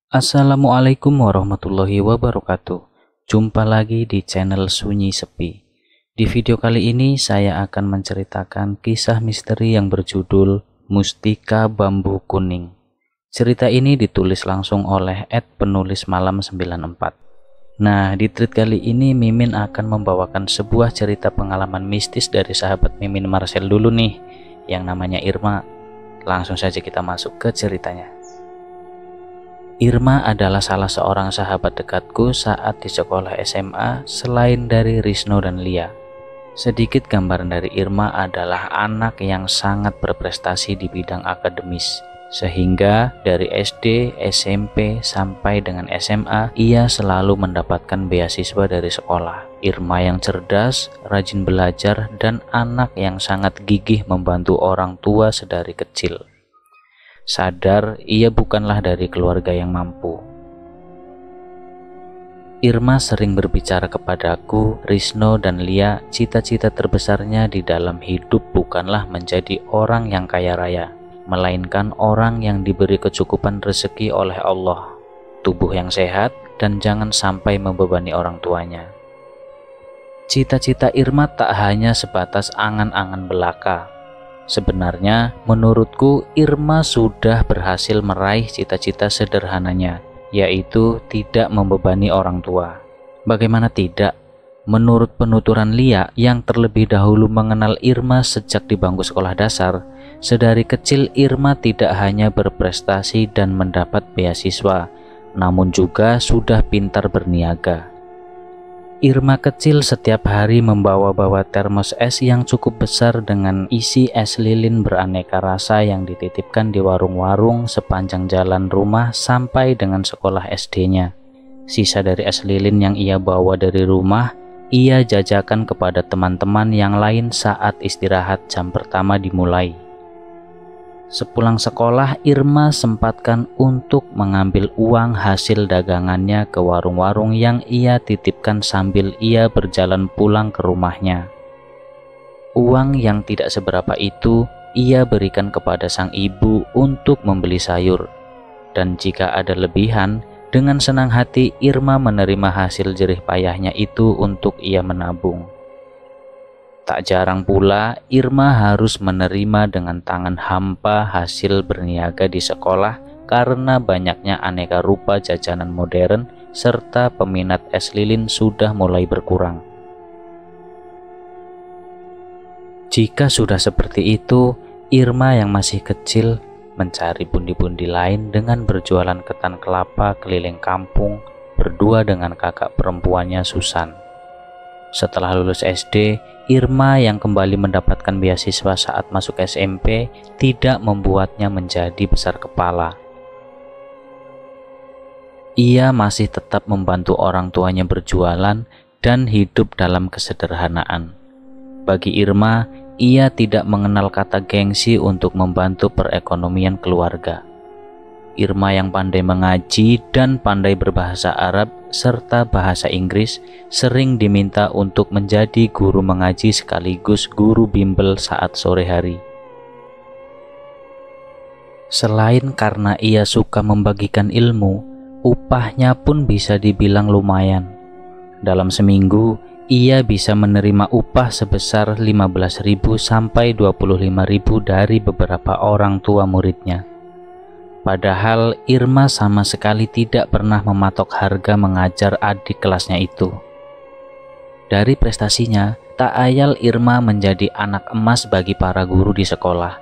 Assalamualaikum warahmatullahi wabarakatuh. Jumpa lagi di channel Sunyi Sepi. Di video kali ini saya akan menceritakan kisah misteri yang berjudul Mustika Bambu Kuning. Cerita ini ditulis langsung oleh @penulis malam 94. Nah, di treat kali ini Mimin akan membawakan sebuah cerita pengalaman mistis dari sahabat Mimin Marcel dulu nih, yang namanya Irma. Langsung saja kita masuk ke ceritanya. Irma adalah salah seorang sahabat dekatku saat di sekolah SMA selain dari Risno dan Lia. Sedikit gambaran dari Irma adalah anak yang sangat berprestasi di bidang akademis. Sehingga dari SD, SMP, sampai dengan SMA, ia selalu mendapatkan beasiswa dari sekolah. Irma yang cerdas, rajin belajar, dan anak yang sangat gigih membantu orang tua sedari kecil. Sadar ia bukanlah dari keluarga yang mampu. Irma sering berbicara kepadaku, Risno dan Lia, cita-cita terbesarnya di dalam hidup bukanlah menjadi orang yang kaya raya, melainkan orang yang diberi kecukupan rezeki oleh Allah, tubuh yang sehat, dan jangan sampai membebani orang tuanya. Cita-cita Irma tak hanya sebatas angan-angan belaka. Sebenarnya, menurutku Irma sudah berhasil meraih cita-cita sederhananya, yaitu tidak membebani orang tua. Bagaimana tidak? Menurut penuturan Lia yang terlebih dahulu mengenal Irma sejak di bangku sekolah dasar, sedari kecil Irma tidak hanya berprestasi dan mendapat beasiswa, namun juga sudah pintar berniaga. Irma kecil setiap hari membawa-bawa termos es yang cukup besar dengan isi es lilin beraneka rasa yang dititipkan di warung-warung sepanjang jalan rumah sampai dengan sekolah SD-nya. Sisa dari es lilin yang ia bawa dari rumah, ia jajakan kepada teman-teman yang lain saat istirahat jam pertama dimulai. Sepulang sekolah, Irma sempatkan untuk mengambil uang hasil dagangannya ke warung-warung yang ia titipkan sambil ia berjalan pulang ke rumahnya. Uang yang tidak seberapa itu ia berikan kepada sang ibu untuk membeli sayur. Dan jika ada lebihan, dengan senang hati Irma menerima hasil jerih payahnya itu untuk ia menabung. Tak jarang pula Irma harus menerima dengan tangan hampa hasil berniaga di sekolah karena banyaknya aneka rupa jajanan modern serta peminat es lilin sudah mulai berkurang. Jika sudah seperti itu, Irma yang masih kecil mencari pundi-pundi lain dengan berjualan ketan kelapa keliling kampung berdua dengan kakak perempuannya Susan. Setelah lulus SD, Irma yang kembali mendapatkan beasiswa saat masuk SMP tidak membuatnya menjadi besar kepala. Ia masih tetap membantu orang tuanya berjualan dan hidup dalam kesederhanaan. Bagi Irma, ia tidak mengenal kata gengsi untuk membantu perekonomian keluarga. Irma yang pandai mengaji dan pandai berbahasa Arab serta bahasa Inggris sering diminta untuk menjadi guru mengaji sekaligus guru bimbel saat sore hari. Selain karena ia suka membagikan ilmu, upahnya pun bisa dibilang lumayan. Dalam seminggu, ia bisa menerima upah sebesar 15.000 sampai 25.000 dari beberapa orang tua muridnya. Padahal Irma sama sekali tidak pernah mematok harga mengajar adik kelasnya itu. Dari prestasinya, tak ayal Irma menjadi anak emas bagi para guru di sekolah.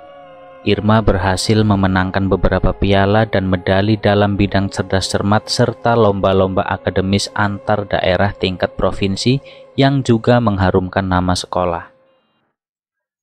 Irma berhasil memenangkan beberapa piala dan medali dalam bidang cerdas cermat serta lomba-lomba akademis antar daerah tingkat provinsi yang juga mengharumkan nama sekolah.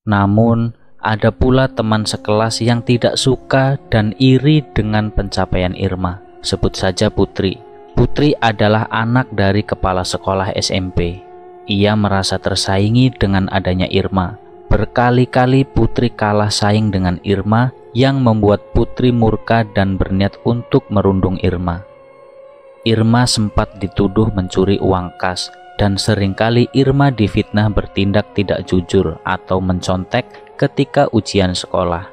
Namun, ada pula teman sekelas yang tidak suka dan iri dengan pencapaian Irma. Sebut saja Putri. Putri adalah anak dari kepala sekolah SMP. Ia merasa tersaingi dengan adanya Irma. Berkali-kali Putri kalah saing dengan Irma yang membuat Putri murka dan berniat untuk merundung Irma. Irma sempat dituduh mencuri uang kas dan seringkali Irma difitnah bertindak tidak jujur atau mencontek ketika ujian sekolah.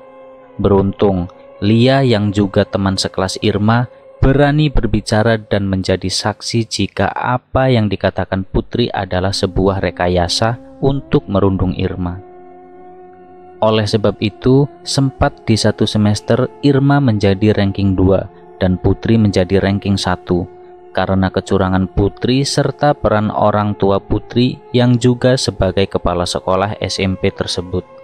Beruntung, Lia yang juga teman sekelas Irma berani berbicara dan menjadi saksi jika apa yang dikatakan Putri adalah sebuah rekayasa untuk merundung Irma. Oleh sebab itu, sempat di satu semester Irma menjadi ranking 2 dan Putri menjadi ranking 1 karena kecurangan Putri serta peran orang tua Putri yang juga sebagai kepala sekolah SMP tersebut.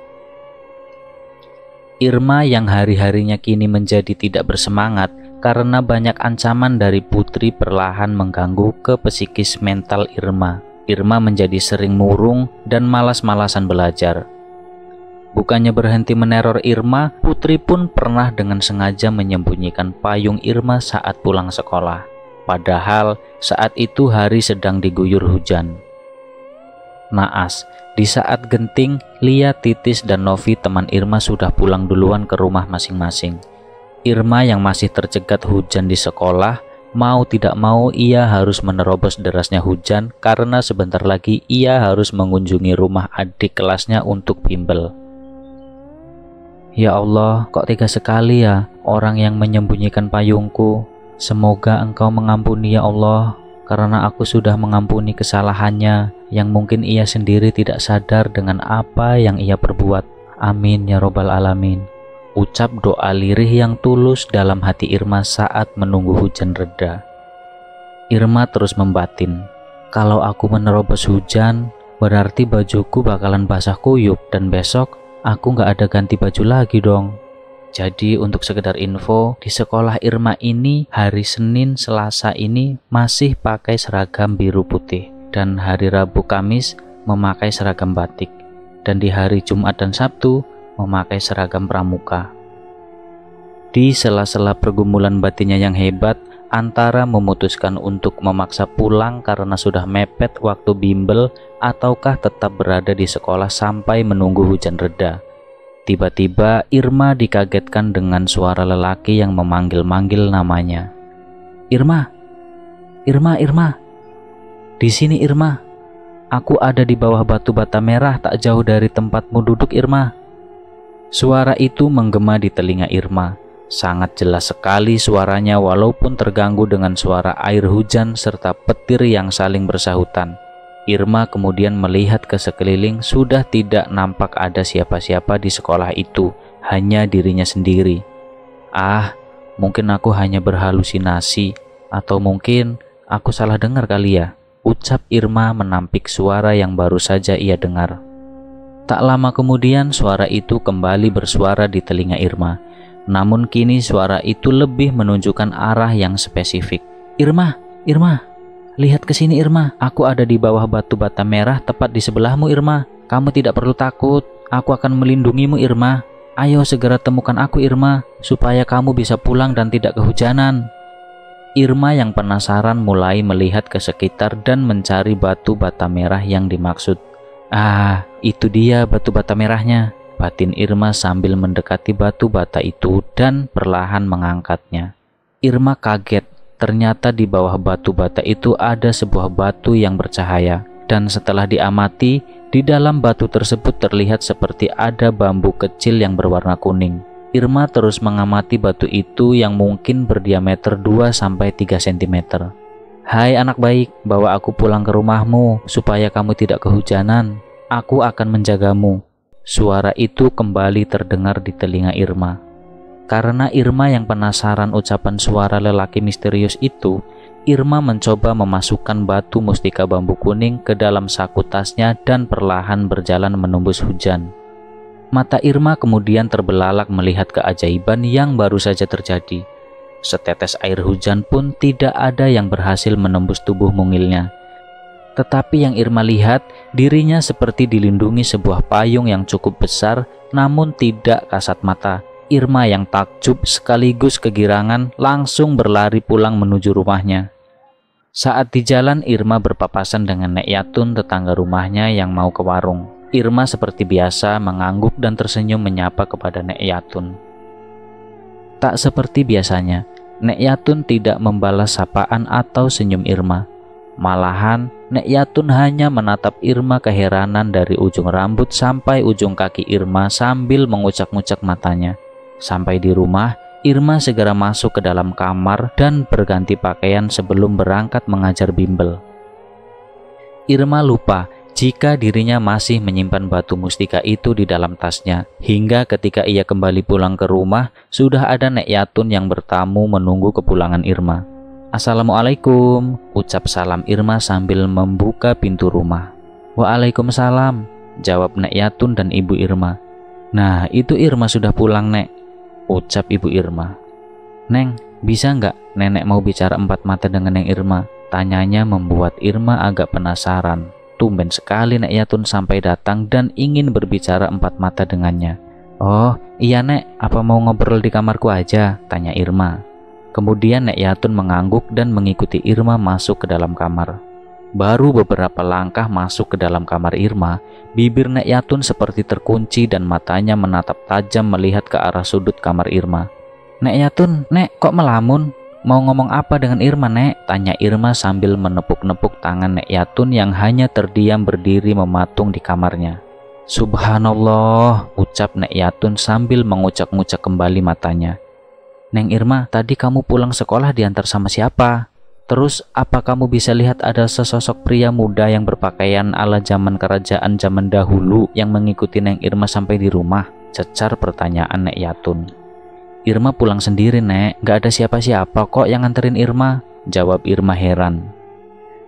Irma yang hari-harinya kini menjadi tidak bersemangat karena banyak ancaman dari Putri perlahan mengganggu ke psikis mental Irma. Irma menjadi sering murung dan malas-malasan belajar. Bukannya berhenti meneror Irma, Putri pun pernah dengan sengaja menyembunyikan payung Irma saat pulang sekolah. Padahal saat itu hari sedang diguyur hujan. Naas, di saat genting, Lia, Titis, dan Novi teman Irma sudah pulang duluan ke rumah masing-masing. Irma yang masih tercegat hujan di sekolah, mau tidak mau ia harus menerobos derasnya hujan karena sebentar lagi ia harus mengunjungi rumah adik kelasnya untuk bimbel. Ya Allah, kok tega sekali ya orang yang menyembunyikan payungku. Semoga Engkau mengampuni ya Allah, karena aku sudah mengampuni kesalahannya yang mungkin ia sendiri tidak sadar dengan apa yang ia perbuat. Amin ya robbal alamin. Ucap doa lirih yang tulus dalam hati Irma saat menunggu hujan reda. Irma terus membatin, kalau aku menerobos hujan, berarti bajuku bakalan basah kuyup dan besok aku nggak ada ganti baju lagi dong. Jadi untuk sekedar info, di sekolah Irma ini hari Senin Selasa ini masih pakai seragam biru putih dan hari Rabu Kamis memakai seragam batik, dan di hari Jumat dan Sabtu memakai seragam pramuka. Di sela-sela pergumulan batinnya yang hebat, antara memutuskan untuk memaksa pulang karena sudah mepet waktu bimbel ataukah tetap berada di sekolah sampai menunggu hujan reda. Tiba-tiba Irma dikagetkan dengan suara lelaki yang memanggil-manggil namanya. Irma, Irma, Irma. Di sini Irma. Aku ada di bawah batu bata merah tak jauh dari tempatmu duduk Irma. Suara itu menggema di telinga Irma. Sangat jelas sekali suaranya walaupun terganggu dengan suara air hujan serta petir yang saling bersahutan. Irma kemudian melihat ke sekeliling, sudah tidak nampak ada siapa-siapa di sekolah itu, hanya dirinya sendiri. Ah, mungkin aku hanya berhalusinasi, atau mungkin aku salah dengar kali ya, ucap Irma menampik suara yang baru saja ia dengar. Tak lama kemudian suara itu kembali bersuara di telinga Irma. Namun kini suara itu lebih menunjukkan arah yang spesifik. Irma, Irma. Lihat ke sini Irma, aku ada di bawah batu bata merah tepat di sebelahmu Irma. Kamu tidak perlu takut, aku akan melindungimu Irma. Ayo segera temukan aku Irma, supaya kamu bisa pulang dan tidak kehujanan. Irma yang penasaran mulai melihat ke sekitar dan mencari batu bata merah yang dimaksud. Ah, itu dia batu bata merahnya, batin Irma sambil mendekati batu bata itu dan perlahan mengangkatnya. Irma kaget. Ternyata di bawah batu bata itu ada sebuah batu yang bercahaya, dan setelah diamati, di dalam batu tersebut terlihat seperti ada bambu kecil yang berwarna kuning. Irma terus mengamati batu itu yang mungkin berdiameter 2-3 cm. Hai anak baik, bawa aku pulang ke rumahmu supaya kamu tidak kehujanan. Aku akan menjagamu. Suara itu kembali terdengar di telinga Irma. Karena Irma yang penasaran ucapan suara lelaki misterius itu, Irma mencoba memasukkan batu mustika bambu kuning ke dalam saku tasnya dan perlahan berjalan menembus hujan. Mata Irma kemudian terbelalak melihat keajaiban yang baru saja terjadi. Setetes air hujan pun tidak ada yang berhasil menembus tubuh mungilnya. Tetapi yang Irma lihat, dirinya seperti dilindungi sebuah payung yang cukup besar, namun tidak kasat mata. Irma yang takjub sekaligus kegirangan langsung berlari pulang menuju rumahnya. Saat di jalan, Irma berpapasan dengan Nek Yatun, tetangga rumahnya yang mau ke warung. Irma seperti biasa mengangguk dan tersenyum menyapa kepada Nek Yatun. Tak seperti biasanya, Nek Yatun tidak membalas sapaan atau senyum Irma. Malahan, Nek Yatun hanya menatap Irma keheranan dari ujung rambut sampai ujung kaki Irma sambil mengucak-ngucak matanya. Sampai di rumah, Irma segera masuk ke dalam kamar dan berganti pakaian sebelum berangkat mengajar bimbel. Irma lupa jika dirinya masih menyimpan batu mustika itu di dalam tasnya, hingga ketika ia kembali pulang ke rumah, sudah ada Nek Yatun yang bertamu menunggu kepulangan Irma. "Assalamualaikum," ucap salam Irma sambil membuka pintu rumah. "Waalaikumsalam," jawab Nek Yatun dan Ibu Irma. "Nah, itu Irma sudah pulang, Nek," ucap Ibu Irma. "Neng, bisa nggak Nenek mau bicara empat mata dengan Neng Irma?" Tanyanya membuat Irma agak penasaran. Tumben sekali Nek Yatun sampai datang dan ingin berbicara empat mata dengannya. "Oh iya Nek, apa mau ngobrol di kamarku aja?" tanya Irma. Kemudian Nek Yatun mengangguk dan mengikuti Irma masuk ke dalam kamar. Baru beberapa langkah masuk ke dalam kamar Irma, bibir Nek Yatun seperti terkunci dan matanya menatap tajam melihat ke arah sudut kamar Irma. "Nek Yatun, Nek kok melamun? Mau ngomong apa dengan Irma, Nek?" tanya Irma sambil menepuk-nepuk tangan Nek Yatun yang hanya terdiam berdiri mematung di kamarnya. "Subhanallah," ucap Nek Yatun sambil mengucak-ngucak kembali matanya. "Neng Irma, tadi kamu pulang sekolah diantar sama siapa? Terus apa kamu bisa lihat ada sesosok pria muda yang berpakaian ala zaman kerajaan zaman dahulu yang mengikuti Neng Irma sampai di rumah?" cecar pertanyaan Nek Yatun. "Irma pulang sendiri, Nek. Gak ada siapa-siapa kok yang nganterin Irma," jawab Irma heran.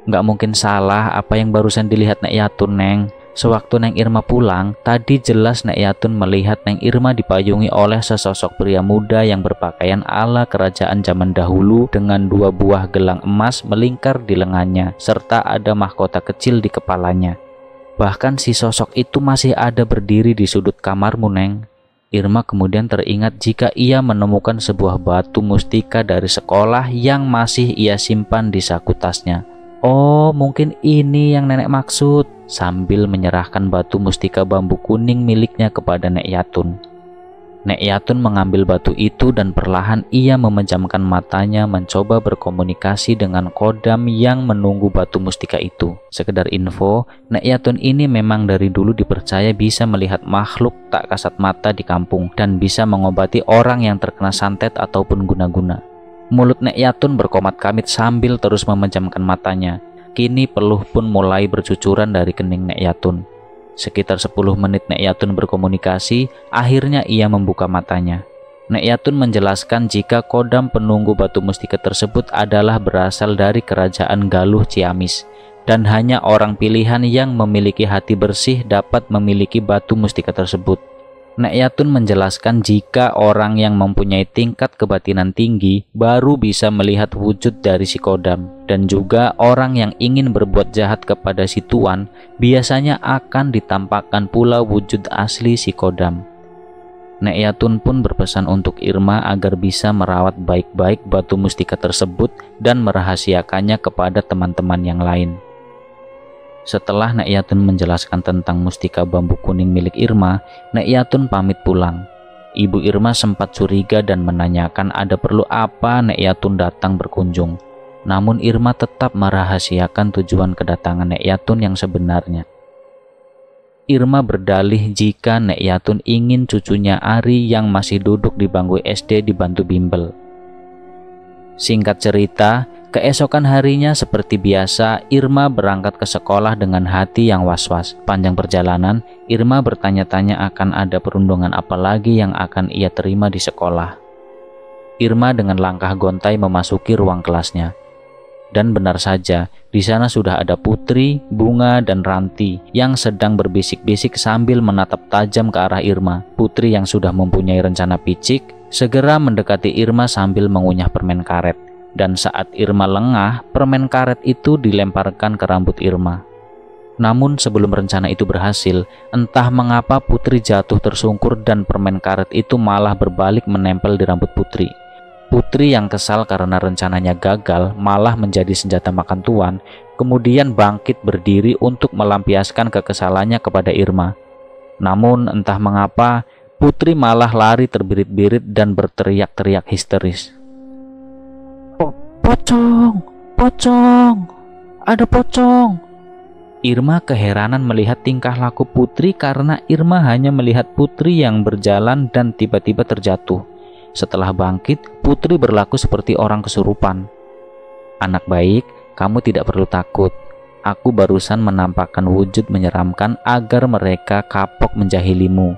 "Gak mungkin salah apa yang barusan dilihat Nek Yatun, Neng. Sewaktu Neng Irma pulang, tadi jelas Nek Yatun melihat Neng Irma dipayungi oleh sesosok pria muda yang berpakaian ala kerajaan zaman dahulu dengan 2 buah gelang emas melingkar di lengannya, serta ada mahkota kecil di kepalanya. Bahkan si sosok itu masih ada berdiri di sudut kamarmu, Neng." Irma kemudian teringat jika ia menemukan sebuah batu mustika dari sekolah yang masih ia simpan di saku tasnya. "Oh, mungkin ini yang Nenek maksud," sambil menyerahkan batu mustika bambu kuning miliknya kepada Nek Yatun. Nek Yatun mengambil batu itu dan perlahan ia memejamkan matanya mencoba berkomunikasi dengan kodam yang menunggu batu mustika itu. Sekedar info, Nek Yatun ini memang dari dulu dipercaya bisa melihat makhluk tak kasat mata di kampung dan bisa mengobati orang yang terkena santet ataupun guna-guna. Mulut Nek Yatun berkomat-kamit sambil terus memejamkan matanya. Kini peluh pun mulai bercucuran dari kening Nek Yatun. Sekitar 10 menit Nek Yatun berkomunikasi, akhirnya ia membuka matanya. Nek Yatun menjelaskan jika kodam penunggu batu mustika tersebut adalah berasal dari kerajaan Galuh Ciamis, dan hanya orang pilihan yang memiliki hati bersih dapat memiliki batu mustika tersebut. Nek Yatun menjelaskan jika orang yang mempunyai tingkat kebatinan tinggi baru bisa melihat wujud dari si kodam, dan juga orang yang ingin berbuat jahat kepada si tuan biasanya akan ditampakkan pula wujud asli si kodam. Nek Yatun pun berpesan untuk Irma agar bisa merawat baik-baik batu mustika tersebut dan merahasiakannya kepada teman-teman yang lain. Setelah Nek Yatun menjelaskan tentang mustika bambu kuning milik Irma, Nek Yatun pamit pulang. Ibu Irma sempat curiga dan menanyakan ada perlu apa Nek Yatun datang berkunjung. Namun Irma tetap merahasiakan tujuan kedatangan Nek Yatun yang sebenarnya. Irma berdalih jika Nek Yatun ingin cucunya Ari yang masih duduk di bangku SD dibantu bimbel. Singkat cerita, keesokan harinya seperti biasa, Irma berangkat ke sekolah dengan hati yang was-was. Panjang perjalanan, Irma bertanya-tanya akan ada perundungan apa lagi yang akan ia terima di sekolah. Irma dengan langkah gontai memasuki ruang kelasnya. Dan benar saja, di sana sudah ada Putri, Bunga, dan Ranti yang sedang berbisik-bisik sambil menatap tajam ke arah Irma. Putri yang sudah mempunyai rencana picik, segera mendekati Irma sambil mengunyah permen karet. Dan saat Irma lengah, permen karet itu dilemparkan ke rambut Irma. Namun sebelum rencana itu berhasil, entah mengapa Putri jatuh tersungkur dan permen karet itu malah berbalik menempel di rambut Putri. Putri yang kesal karena rencananya gagal malah menjadi senjata makan tuan, kemudian bangkit berdiri untuk melampiaskan kekesalannya kepada Irma. Namun entah mengapa, Putri malah lari terbirit-birit dan berteriak-teriak histeris. "Pocong! Pocong! Ada pocong!" Irma keheranan melihat tingkah laku Putri karena Irma hanya melihat Putri yang berjalan dan tiba-tiba terjatuh. Setelah bangkit, putri berlaku seperti orang kesurupan. "Anak baik, kamu tidak perlu takut. Aku barusan menampakkan wujud menyeramkan agar mereka kapok menjahilimu.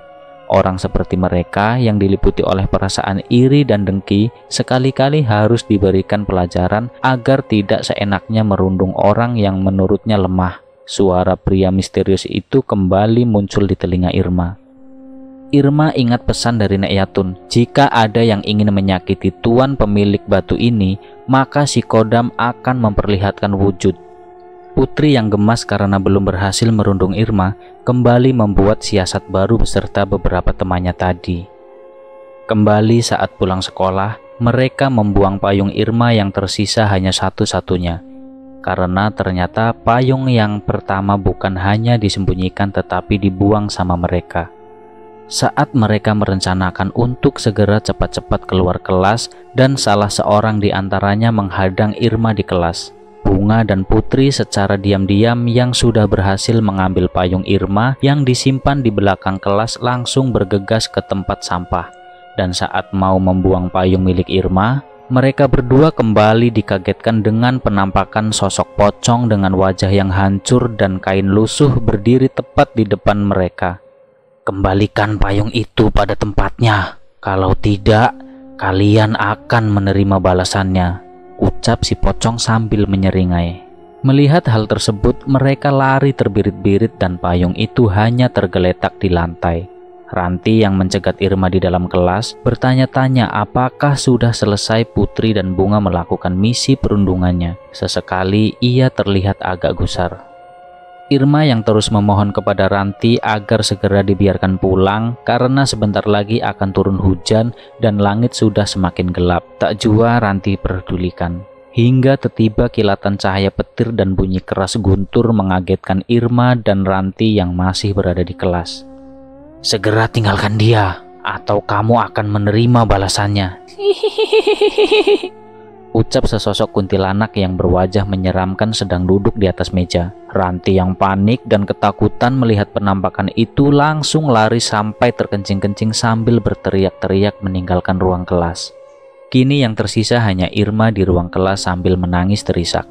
Orang seperti mereka yang diliputi oleh perasaan iri dan dengki sekali-kali harus diberikan pelajaran agar tidak seenaknya merundung orang yang menurutnya lemah." Suara pria misterius itu kembali muncul di telinga Irma. Irma ingat pesan dari Nek Yatun, jika ada yang ingin menyakiti tuan pemilik batu ini, maka si Kodam akan memperlihatkan wujud. Putri yang gemas karena belum berhasil merundung Irma kembali membuat siasat baru beserta beberapa temannya tadi. Kembali saat pulang sekolah, mereka membuang payung Irma yang tersisa hanya satu-satunya. Karena ternyata payung yang pertama bukan hanya disembunyikan tetapi dibuang sama mereka. Saat mereka merencanakan untuk segera cepat-cepat keluar kelas dan salah seorang di antaranya menghadang Irma di kelas, Bunga dan Putri secara diam-diam yang sudah berhasil mengambil payung Irma yang disimpan di belakang kelas langsung bergegas ke tempat sampah. Dan saat mau membuang payung milik Irma, mereka berdua kembali dikagetkan dengan penampakan sosok pocong dengan wajah yang hancur dan kain lusuh berdiri tepat di depan mereka. "Kembalikan payung itu pada tempatnya. Kalau tidak, kalian akan menerima balasannya," ucap si pocong sambil menyeringai. Melihat hal tersebut, mereka lari terbirit-birit dan payung itu hanya tergeletak di lantai. Ranti yang mencegat Irma di dalam kelas bertanya-tanya apakah sudah selesai Putri dan Bunga melakukan misi perundungannya. Sesekali ia terlihat agak gusar. Irma yang terus memohon kepada Ranti agar segera dibiarkan pulang karena sebentar lagi akan turun hujan dan langit sudah semakin gelap. Tak jua Ranti pedulikan. Hingga tiba kilatan cahaya petir dan bunyi keras guntur mengagetkan Irma dan Ranti yang masih berada di kelas. "Segera tinggalkan dia, atau kamu akan menerima balasannya," ucap sesosok kuntilanak yang berwajah menyeramkan sedang duduk di atas meja. Ranti yang panik dan ketakutan melihat penampakan itu langsung lari sampai terkencing-kencing sambil berteriak-teriak meninggalkan ruang kelas. Kini yang tersisa hanya Irma di ruang kelas sambil menangis terisak.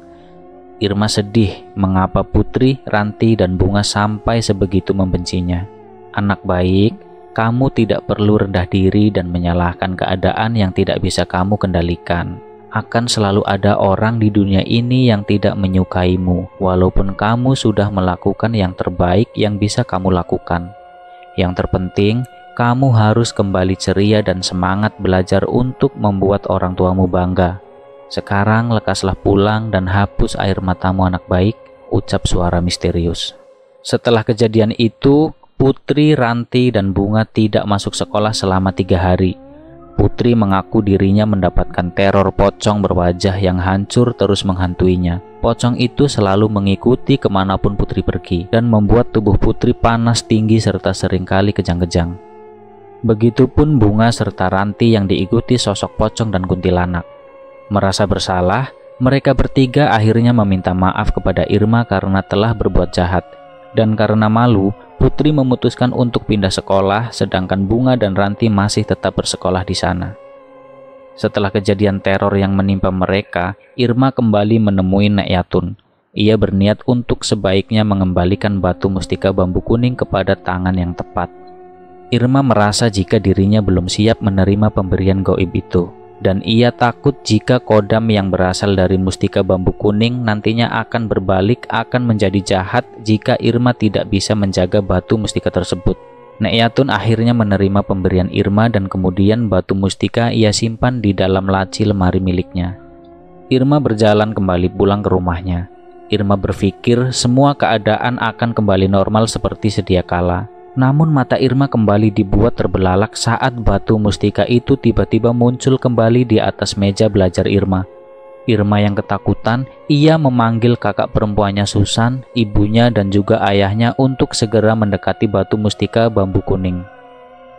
Irma sedih mengapa Putri, Ranti, dan Bunga sampai sebegitu membencinya. "Anak baik, kamu tidak perlu rendah diri dan menyalahkan keadaan yang tidak bisa kamu kendalikan. Akan selalu ada orang di dunia ini yang tidak menyukaimu, walaupun kamu sudah melakukan yang terbaik yang bisa kamu lakukan. Yang terpenting, kamu harus kembali ceria dan semangat belajar untuk membuat orang tuamu bangga. Sekarang lekaslah pulang dan hapus air matamu anak baik," ucap suara misterius. Setelah kejadian itu, Putri, Ranti, dan Bunga tidak masuk sekolah selama 3 hari. Putri mengaku dirinya mendapatkan teror pocong berwajah yang hancur terus menghantuinya. Pocong itu selalu mengikuti kemanapun Putri pergi dan membuat tubuh Putri panas tinggi serta seringkali kejang-kejang. Begitupun Bunga serta Ranti yang diikuti sosok pocong dan kuntilanak. Merasa bersalah, mereka bertiga akhirnya meminta maaf kepada Irma karena telah berbuat jahat. Dan karena malu, Putri memutuskan untuk pindah sekolah, sedangkan Bunga dan Ranti masih tetap bersekolah di sana. Setelah kejadian teror yang menimpa mereka, Irma kembali menemui Nek Yatun. Ia berniat untuk sebaiknya mengembalikan batu mustika bambu kuning kepada tangan yang tepat. Irma merasa jika dirinya belum siap menerima pemberian gaib itu. Dan ia takut jika kodam yang berasal dari mustika bambu kuning nantinya akan berbalik akan menjadi jahat jika Irma tidak bisa menjaga batu mustika tersebut. Nek Yatun akhirnya menerima pemberian Irma dan kemudian batu mustika ia simpan di dalam laci lemari miliknya. Irma berjalan kembali pulang ke rumahnya. Irma berpikir semua keadaan akan kembali normal seperti sedia kala. Namun mata Irma kembali dibuat terbelalak saat batu mustika itu tiba-tiba muncul kembali di atas meja belajar Irma. Irma yang ketakutan, ia memanggil kakak perempuannya Susan, ibunya dan juga ayahnya untuk segera mendekati batu mustika bambu kuning.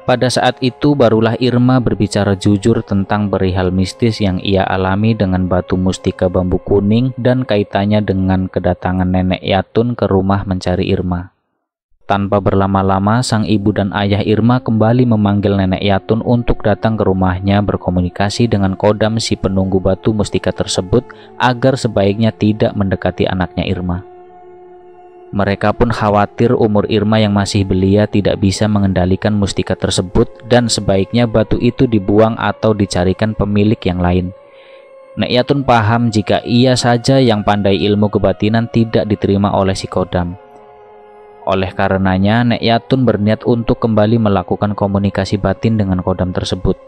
Pada saat itu barulah Irma berbicara jujur tentang perihal mistis yang ia alami dengan batu mustika bambu kuning dan kaitannya dengan kedatangan Nenek Yatun ke rumah mencari Irma. Tanpa berlama-lama, sang ibu dan ayah Irma kembali memanggil Nenek Yatun untuk datang ke rumahnya berkomunikasi dengan kodam si penunggu batu mustika tersebut agar sebaiknya tidak mendekati anaknya Irma. Mereka pun khawatir umur Irma yang masih belia tidak bisa mengendalikan mustika tersebut dan sebaiknya batu itu dibuang atau dicarikan pemilik yang lain. Nek Yatun paham jika ia saja yang pandai ilmu kebatinan tidak diterima oleh si kodam. Oleh karenanya, Nek Yatun berniat untuk kembali melakukan komunikasi batin dengan kodam tersebut.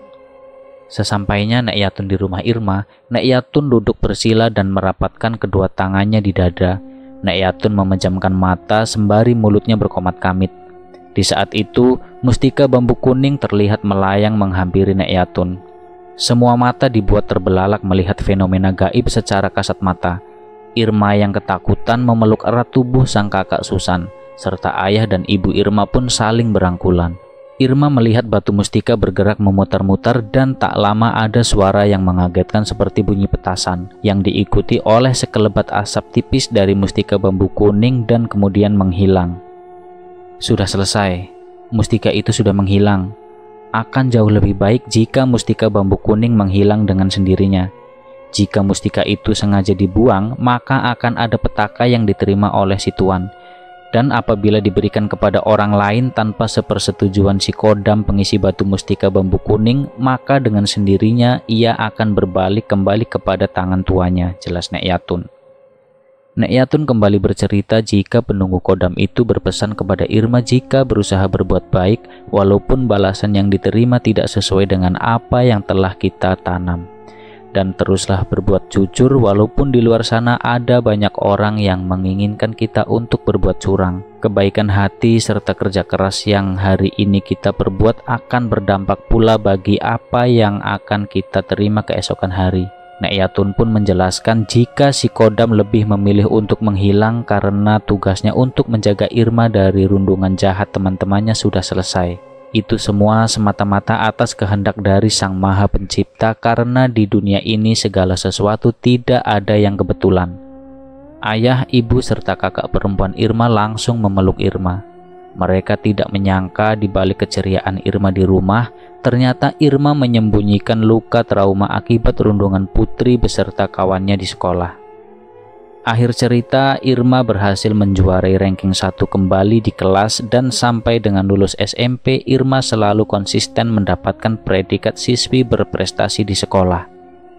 Sesampainya Nek Yatun di rumah Irma, Nek Yatun duduk bersila dan merapatkan kedua tangannya di dada. Nek Yatun memejamkan mata sembari mulutnya berkomat kamit. Di saat itu, mustika bambu kuning terlihat melayang menghampiri Nek Yatun. Semua mata dibuat terbelalak melihat fenomena gaib secara kasat mata. Irma yang ketakutan memeluk erat tubuh sang kakak Susan, serta ayah dan ibu Irma pun saling berangkulan. Irma melihat batu mustika bergerak memutar-mutar dan tak lama ada suara yang mengagetkan seperti bunyi petasan yang diikuti oleh sekelebat asap tipis dari mustika bambu kuning dan kemudian menghilang. Sudah selesai, mustika itu sudah menghilang. Akan jauh lebih baik jika mustika bambu kuning menghilang dengan sendirinya. Jika mustika itu sengaja dibuang, maka akan ada petaka yang diterima oleh si tuan. Dan apabila diberikan kepada orang lain tanpa sepersetujuan si kodam pengisi batu mustika bambu kuning, maka dengan sendirinya ia akan berbalik kembali kepada tangan tuanya, jelas Nek Yatun. Nek Yatun kembali bercerita jika penunggu kodam itu berpesan kepada Irma jika berusaha berbuat baik, walaupun balasan yang diterima tidak sesuai dengan apa yang telah kita tanam. Dan teruslah berbuat jujur walaupun di luar sana ada banyak orang yang menginginkan kita untuk berbuat curang. Kebaikan hati serta kerja keras yang hari ini kita perbuat akan berdampak pula bagi apa yang akan kita terima keesokan hari. Nek Yatun pun menjelaskan jika si kodam lebih memilih untuk menghilang karena tugasnya untuk menjaga Irma dari rundungan jahat teman-temannya sudah selesai. Itu semua semata-mata atas kehendak dari Sang Maha Pencipta karena di dunia ini segala sesuatu tidak ada yang kebetulan. Ayah, ibu, serta kakak perempuan Irma langsung memeluk Irma. Mereka tidak menyangka di balik keceriaan Irma di rumah, ternyata Irma menyembunyikan luka trauma akibat rundungan putri beserta kawannya di sekolah. Akhir cerita, Irma berhasil menjuarai ranking 1 kembali di kelas dan sampai dengan lulus SMP, Irma selalu konsisten mendapatkan predikat siswi berprestasi di sekolah.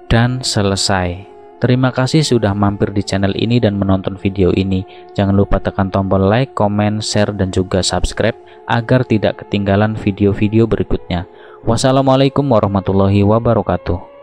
Dan selesai. Terima kasih sudah mampir di channel ini dan menonton video ini. Jangan lupa tekan tombol like, komen, share, dan juga subscribe agar tidak ketinggalan video-video berikutnya. Wassalamualaikum warahmatullahi wabarakatuh.